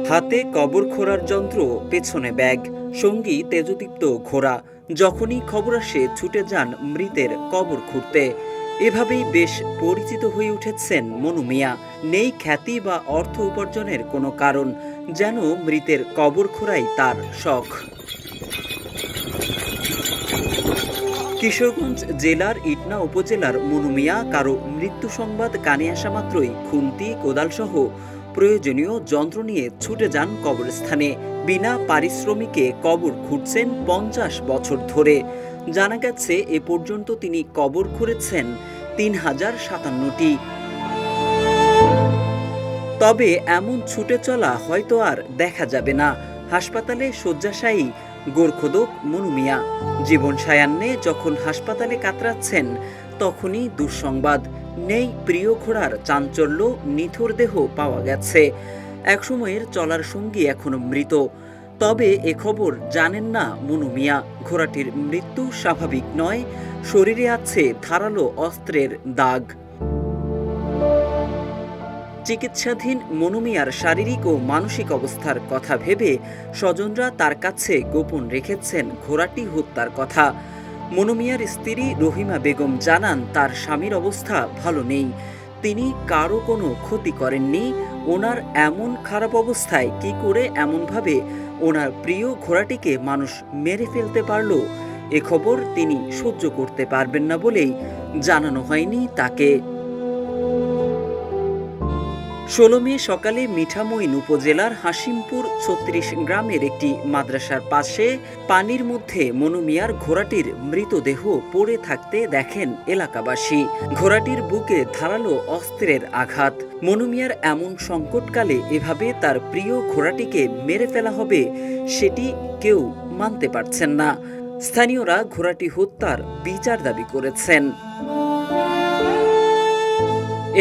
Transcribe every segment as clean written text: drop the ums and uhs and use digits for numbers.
হাতে কবর খোঁড়ার যন্ত্র, পেছনে ব্যাগ, সঙ্গী তেজদীপ্ত ঘোড়া। যখনই খবর আসে ছুটে যান মৃতের কবর খুঁড়তে। এভাবেই বেশ পরিচিত হয়ে উঠেছেন মনু মিয়া। নেই খ্যাতি বা অর্থ উপার্জনের কোনো কারণ, যেন মৃতের কবর খোঁড়াই তার শখ। কিশোরগঞ্জ জেলার ইটনা উপজেলার মনু মিয়া কারো মৃত্যু সংবাদ কানে আসা মাত্রই খুন্তি, কোদালসহ প্রয়োজনীয় যন্ত্র নিয়ে ছুটে যান কবরস্থানে। বিনা পারিশ্রমিকে কবর খুঁড়ছেন 50 বছর ধরে। জানা গেছে এ পর্যন্ত তিনি কবর খুঁড়েছেন 3057টি। তবে এমন ছুটে চলা হয়তো আর দেখা যাবে না। হাসপাতালে শয্যাশায়ী গোরখোদক মনু মিয়া। জীবন সায়ান্নে যখন হাসপাতালে কাতরাচ্ছেন, তখনই দুঃসংবাদ। নেই প্রিয় ঘোড়ার চাঞ্চল্য, নিথর দেহ পাওয়া গেছে। একসময়ের চলার সঙ্গী এখনো মৃত। তবে এ খবর জানেন না মনু মিয়া। ঘোড়াটির মৃত্যু স্বাভাবিক নয়, শরীরে আছে ধারালো অস্ত্রের দাগ। চিকিৎসাধীন মনু মিয়ার শারীরিক ও মানসিক অবস্থার কথা ভেবে স্বজনরা তার কাছে গোপন রেখেছেন ঘোড়াটি হত্যার কথা। মনু মিয়ার স্ত্রী রহিমা বেগম জানান, তার স্বামীর অবস্থা ভালো নেই। তিনি কারো কোনো ক্ষতি করেননি। ওনার এমন খারাপ অবস্থায় কি করে এমনভাবে ওনার প্রিয় ঘোড়াটিকে মানুষ মেরে ফেলতে পারল, এ খবর তিনি সহ্য করতে পারবেন না বলেই জানানো হয়নি তাকে। 16 মে সকালে মিঠামইন উপজেলার হাসিমপুর 36 গ্রামের একটি মাদ্রাসার পাশে পানির মধ্যে মনু মিয়ার ঘোড়াটির মৃতদেহ পড়ে থাকতে দেখেন এলাকাবাসী। ঘোড়াটির বুকে ধারালো অস্ত্রের আঘাত। মনু মিয়ার এমন সংকটকালে এভাবে তার প্রিয় ঘোড়াটিকে মেরে ফেলা হবে, সেটি কেউ মানতে পারছেন না। স্থানীয়রা ঘোড়াটি হত্যার বিচার দাবি করেছেন।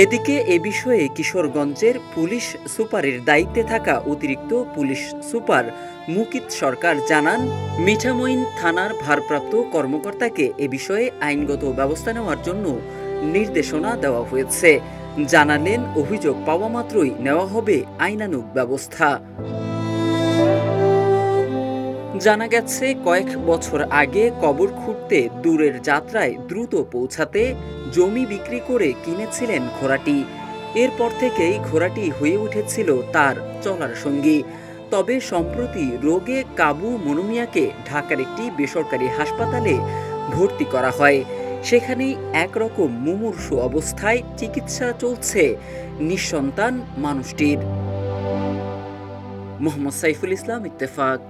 এদিকে এ বিষয়ে কিশোরগঞ্জের পুলিশ সুপারের দায়িত্বে থাকা অতিরিক্ত পুলিশ সুপার মুকিত সরকার জানান, মিঠামইন থানার ভারপ্রাপ্ত কর্মকর্তাকে এ বিষয়ে আইনগত ব্যবস্থা নেওয়ার জন্য নির্দেশনা দেওয়া হয়েছে। জানালেন, অভিযোগ পাওয়া মাত্রই নেওয়া হবে আইনানুগ ব্যবস্থা। জানা গেছে, কয়েক বছর আগে কবর খুঁড়তে দূরের যাত্রায় দ্রুত পৌঁছাতে জমি বিক্রি করে কিনেছিলেন ঘোড়াটি। এরপর থেকেই ঘোড়াটি হয়ে উঠেছিল তার চলার সঙ্গী। তবে সম্প্রতি রোগে কাবু মনু মিয়াকে ঢাকার একটি বেসরকারি হাসপাতালে ভর্তি করা হয়। সেখানেই একরকম মুমূর্ষু অবস্থায় চিকিৎসা চলছে নিঃসন্তান মানুষটির। মোহাম্মদ সাইফুল ইসলাম, ইত্তেফাক।